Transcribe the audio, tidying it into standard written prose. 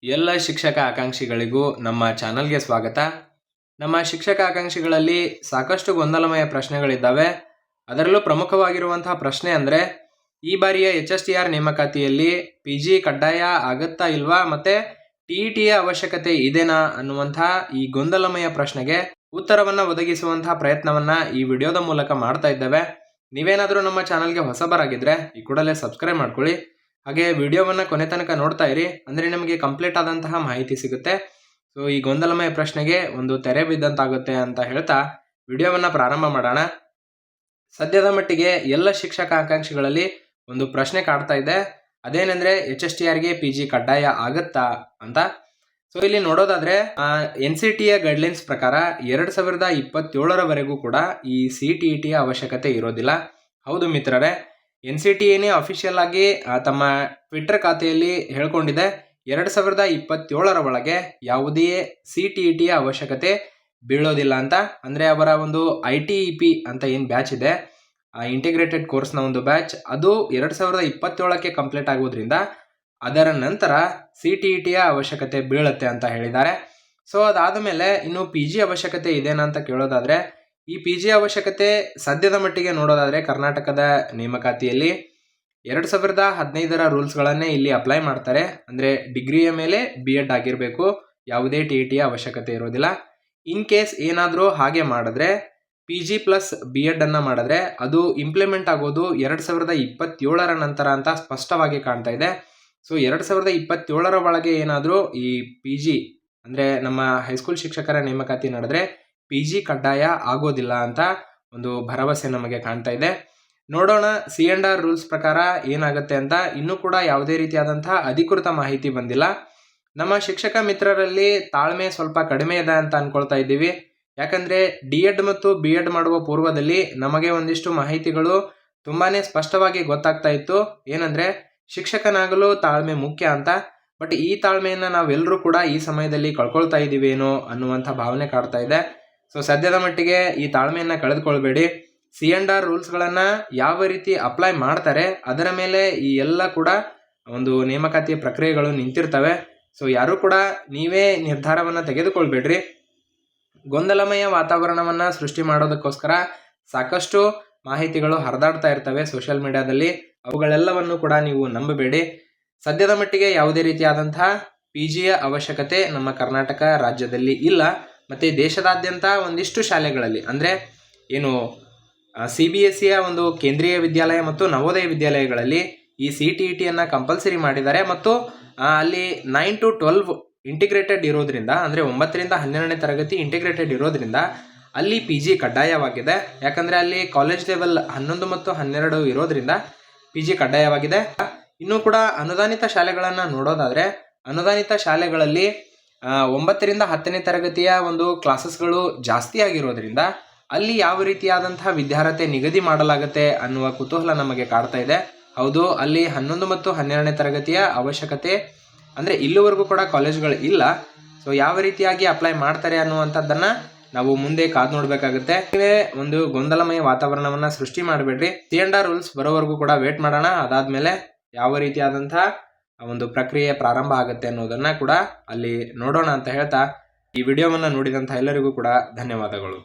ಎಲ್ಲ ಶಿಕ್ಷಕ ಆಕಾಂಕ್ಷಿಗಳಿಗೂ ನಮ್ಮ ಚಾನಲ್ಗೆ ಸ್ವಾಗತ. ನಮ್ಮ ಶಿಕ್ಷಕ ಆಕಾಂಕ್ಷಿಗಳಲ್ಲಿ ಸಾಕಷ್ಟು ಗೊಂದಲಮಯ ಪ್ರಶ್ನೆಗಳಿದ್ದಾವೆ. ಅದರಲ್ಲೂ ಪ್ರಮುಖವಾಗಿರುವಂತಹ ಪ್ರಶ್ನೆ ಅಂದರೆ, ಈ ಬಾರಿಯ HSTR ನೇಮಕಾತಿಯಲ್ಲಿ PG ಕಡ್ಡಾಯ ಆಗುತ್ತಾ ಇಲ್ವಾ, ಮತ್ತೆ TETಯ ಅವಶ್ಯಕತೆ ಇದೆನಾ ಅನ್ನುವಂತಹ ಈ ಗೊಂದಲಮಯ ಪ್ರಶ್ನೆಗೆ ಉತ್ತರವನ್ನು ಒದಗಿಸುವಂತಹ ಪ್ರಯತ್ನವನ್ನ ಈ ವಿಡಿಯೋದ ಮೂಲಕ ಮಾಡ್ತಾ ಇದ್ದೇವೆ. ನೀವೇನಾದರೂ ನಮ್ಮ ಚಾನಲ್ಗೆ ಹೊಸಬರಾಗಿದ್ರೆ ಈ ಕೂಡಲೇ ಸಬ್ಸ್ಕ್ರೈಬ್ ಮಾಡ್ಕೊಳ್ಳಿ. ಹಾಗೆ ವಿಡಿಯೋವನ್ನು ಕೊನೆ ತನಕ ನೋಡ್ತಾ ಇರಿ, ಅಂದರೆ ನಿಮಗೆ ಕಂಪ್ಲೀಟ್ ಆದಂತಹ ಮಾಹಿತಿ ಸಿಗುತ್ತೆ. ಸೊ ಈ ಗೊಂದಲಮಯ ಪ್ರಶ್ನೆಗೆ ಒಂದು ತೆರೆ ಬಿದ್ದಂತಾಗುತ್ತೆ ಅಂತ ಹೇಳ್ತಾ ವಿಡಿಯೋವನ್ನು ಪ್ರಾರಂಭ ಮಾಡೋಣ. ಸದ್ಯದ ಮಟ್ಟಿಗೆ ಎಲ್ಲ ಶಿಕ್ಷಕ ಆಕಾಂಕ್ಷಿಗಳಲ್ಲಿ ಒಂದು ಪ್ರಶ್ನೆ ಕಾಡ್ತಾ ಇದೆ. ಅದೇನೆಂದ್ರೆ, HSTRಗೆ PG ಕಡ್ಡಾಯ ಆಗುತ್ತಾ ಅಂತ. ಸೊ ಇಲ್ಲಿ ನೋಡೋದಾದ್ರೆ NCTಯ ಗೈಡ್ಲೈನ್ಸ್ ಪ್ರಕಾರ 2027ರವರೆಗೂ ಕೂಡ ಈ CTETಯ ಅವಶ್ಯಕತೆ ಇರೋದಿಲ್ಲ. ಹೌದು ಮಿತ್ರರೇ, NCT ಏನೇ ಅಫಿಷಿಯಲ್ ಆಗಿ ತಮ್ಮ ಟ್ವಿಟರ್ ಖಾತೆಯಲ್ಲಿ ಹೇಳ್ಕೊಂಡಿದೆ, 2027ರ ಒಳಗೆ ಯಾವುದೇ CTETಯ ಅವಶ್ಯಕತೆ ಬೀಳೋದಿಲ್ಲ ಅಂತ. ಅಂದರೆ ಅವರ ಒಂದು ITEP ಅಂತ ಏನು ಬ್ಯಾಚ್ ಇದೆ, ಇಂಟಿಗ್ರೇಟೆಡ್ ಕೋರ್ಸ್ನ ಒಂದು ಬ್ಯಾಚ್, ಅದು 2027ಕ್ಕೆ ಕಂಪ್ಲೀಟ್ ಆಗೋದ್ರಿಂದ ಅದರ ನಂತರ CTETಯ ಅವಶ್ಯಕತೆ ಬೀಳುತ್ತೆ ಅಂತ ಹೇಳಿದ್ದಾರೆ. ಸೊ ಅದಾದ ಮೇಲೆ ಇನ್ನು PG ಅವಶ್ಯಕತೆ ಇದೆನಾ ಅಂತ ಕೇಳೋದಾದ್ರೆ, ಈ PG ಅವಶ್ಯಕತೆ ಸದ್ಯದ ಮಟ್ಟಿಗೆ ನೋಡೋದಾದ್ರೆ ಕರ್ನಾಟಕದ ನೇಮಕಾತಿಯಲ್ಲಿ 2015ರ ರೂಲ್ಸ್ಗಳನ್ನೇ ಇಲ್ಲಿ ಅಪ್ಲೈ ಮಾಡ್ತಾರೆ. ಅಂದರೆ ಡಿಗ್ರಿಯ ಮೇಲೆ B.Ed ಆಗಿರಬೇಕು, ಯಾವುದೇ TETಯ ಅವಶ್ಯಕತೆ ಇರೋದಿಲ್ಲ. ಇನ್ ಕೇಸ್ ಏನಾದರೂ ಹಾಗೆ ಮಾಡಿದ್ರೆ PG ಪ್ಲಸ್ B.Ed ಅನ್ನ ಮಾಡಿದ್ರೆ ಅದು ಇಂಪ್ಲಿಮೆಂಟ್ ಆಗೋದು 2027ರ ನಂತರ ಅಂತ ಸ್ಪಷ್ಟವಾಗಿ ಕಾಣ್ತಾ ಇದೆ. ಸೊ 2027ರ ಒಳಗೆ ಏನಾದರೂ ಈ PG ಅಂದರೆ ನಮ್ಮ ಹೈಸ್ಕೂಲ್ ಶಿಕ್ಷಕರ ನೇಮಕಾತಿ ನಡೆದ್ರೆ PG ಕಡ್ಡಾಯ ಆಗೋದಿಲ್ಲ ಅಂತ ಒಂದು ಭರವಸೆ ನಮಗೆ ಕಾಣ್ತಾ ಇದೆ. ನೋಡೋಣ C&R ರೂಲ್ಸ್ ಪ್ರಕಾರ ಏನಾಗುತ್ತೆ ಅಂತ. ಇನ್ನೂ ಕೂಡ ಯಾವುದೇ ರೀತಿಯಾದಂತಹ ಅಧಿಕೃತ ಮಾಹಿತಿ ಬಂದಿಲ್ಲ. ನಮ್ಮ ಶಿಕ್ಷಕ ಮಿತ್ರರಲ್ಲಿ ತಾಳ್ಮೆ ಸ್ವಲ್ಪ ಕಡಿಮೆ ಇದೆ ಅಂತ ಅನ್ಕೊಳ್ತಾ ಇದ್ದೀವಿ. ಯಾಕಂದ್ರೆ D.Ed ಮತ್ತು B.Ed ಮಾಡುವ ಪೂರ್ವದಲ್ಲಿ ನಮಗೆ ಒಂದಿಷ್ಟು ಮಾಹಿತಿಗಳು ತುಂಬಾನೇ ಸ್ಪಷ್ಟವಾಗಿ ಗೊತ್ತಾಗ್ತಾ ಇತ್ತು. ಏನಂದ್ರೆ ಶಿಕ್ಷಕನಾಗಲು ತಾಳ್ಮೆ ಮುಖ್ಯ ಅಂತ. ಬಟ್ ಈ ತಾಳ್ಮೆಯನ್ನ ನಾವೆಲ್ಲರೂ ಕೂಡ ಈ ಸಮಯದಲ್ಲಿ ಕಳ್ಕೊಳ್ತಾ ಇದ್ದೀವಿ ಏನೋ ಅನ್ನುವಂಥ ಭಾವನೆ ಕಾಡ್ತಾ ಇದೆ. ಸೊ ಸದ್ಯದ ಮಟ್ಟಿಗೆ ಈ ತಾಳ್ಮೆಯನ್ನ ಕಳೆದುಕೊಳ್ಬೇಡಿ. C&R ರೂಲ್ಸ್ಗಳನ್ನು ಯಾವ ರೀತಿ ಅಪ್ಲೈ ಮಾಡ್ತಾರೆ ಅದರ ಮೇಲೆ ಈ ಎಲ್ಲ ಕೂಡ ಒಂದು ನೇಮಕಾತಿಯ ಪ್ರಕ್ರಿಯೆಗಳು ನಿಂತಿರ್ತವೆ. ಸೊ ಯಾರು ಕೂಡ ನೀವೇ ನಿರ್ಧಾರವನ್ನು ತೆಗೆದುಕೊಳ್ಬೇಡ್ರಿ. ಗೊಂದಲಮಯ ವಾತಾವರಣವನ್ನು ಸೃಷ್ಟಿ ಮಾಡೋದಕ್ಕೋಸ್ಕರ ಸಾಕಷ್ಟು ಮಾಹಿತಿಗಳು ಹರಿದಾಡ್ತಾ ಇರ್ತವೆ ಸೋಷಿಯಲ್ ಮೀಡಿಯಾದಲ್ಲಿ. ಅವುಗಳೆಲ್ಲವನ್ನು ಕೂಡ ನೀವು ನಂಬಬೇಡಿ. ಸದ್ಯದ ಮಟ್ಟಿಗೆ ಯಾವುದೇ ರೀತಿಯಾದಂತಹ PGಯ ಅವಶ್ಯಕತೆ ನಮ್ಮ ಕರ್ನಾಟಕ ರಾಜ್ಯದಲ್ಲಿ ಇಲ್ಲ. ಮತ್ತು ದೇಶದಾದ್ಯಂತ ಒಂದಿಷ್ಟು ಶಾಲೆಗಳಲ್ಲಿ, ಅಂದರೆ ಏನು CBSEಯ ಒಂದು ಕೇಂದ್ರೀಯ ವಿದ್ಯಾಲಯ ಮತ್ತು ನವೋದಯ ವಿದ್ಯಾಲಯಗಳಲ್ಲಿ ಈ CTETಯನ್ನು ಕಂಪಲ್ಸರಿ ಮಾಡಿದ್ದಾರೆ. ಮತ್ತು ಅಲ್ಲಿ 9 to 12 ಇಂಟಿಗ್ರೇಟೆಡ್ ಇರೋದ್ರಿಂದ, ಅಂದರೆ 9ರಿಂದ 12ನೇ ತರಗತಿ ಇಂಟಿಗ್ರೇಟೆಡ್ ಇರೋದ್ರಿಂದ ಅಲ್ಲಿ PG ಕಡ್ಡಾಯವಾಗಿದೆ. ಯಾಕಂದರೆ ಅಲ್ಲಿ ಕಾಲೇಜ್ ಲೆವೆಲ್ 11 ಮತ್ತು 12 ಇರೋದ್ರಿಂದ PG ಕಡ್ಡಾಯವಾಗಿದೆ. ಇನ್ನೂ ಕೂಡ ಅನುದಾನಿತ ಶಾಲೆಗಳನ್ನು ನೋಡೋದಾದರೆ, ಅನುದಾನಿತ ಶಾಲೆಗಳಲ್ಲಿ 9ರಿಂದ 10ನೇ ತರಗತಿಯ ಒಂದು ಕ್ಲಾಸಸ್ಗಳು ಜಾಸ್ತಿ ಆಗಿರೋದ್ರಿಂದ ಅಲ್ಲಿ ಯಾವ ರೀತಿಯಾದಂತಹ ವಿದ್ಯಾರ್ಹತೆ ನಿಗದಿ ಮಾಡಲಾಗುತ್ತೆ ಅನ್ನುವ ಕುತೂಹಲ ನಮಗೆ ಕಾಡ್ತಾ ಇದೆ. ಹೌದು, ಅಲ್ಲಿ 11 ಮತ್ತು 12ನೇ ತರಗತಿಯ ಅವಶ್ಯಕತೆ, ಅಂದರೆ ಇಲ್ಲಿವರೆಗೂ ಕೂಡ ಕಾಲೇಜ್ಗಳು ಇಲ್ಲ. ಸೊ ಯಾವ ರೀತಿಯಾಗಿ ಅಪ್ಲೈ ಮಾಡ್ತಾರೆ ಅನ್ನುವಂಥದ್ದನ್ನು ನಾವು ಮುಂದೆ ಕಾದು ನೋಡಬೇಕಾಗುತ್ತೆ. ಒಂದು ಗೊಂದಲಮಯ ವಾತಾವರಣವನ್ನು ಸೃಷ್ಟಿ ಮಾಡಬೇಡ್ರಿ. C&R ರೂಲ್ಸ್ ಬರೋವರೆಗೂ ಕೂಡ ವೇಟ್ ಮಾಡೋಣ. ಅದಾದಮೇಲೆ ಯಾವ ರೀತಿಯಾದಂತಹ ಒಂದು ಪ್ರಕ್ರಿಯೆ ಪ್ರಾರಂಭ ಆಗುತ್ತೆ ಅನ್ನೋದನ್ನು ಕೂಡ ಅಲ್ಲಿ ನೋಡೋಣ ಅಂತ ಹೇಳ್ತಾ ಈ ವಿಡಿಯೋವನ್ನು ನೋಡಿದಂಥ ಎಲ್ಲರಿಗೂ ಕೂಡ ಧನ್ಯವಾದಗಳು.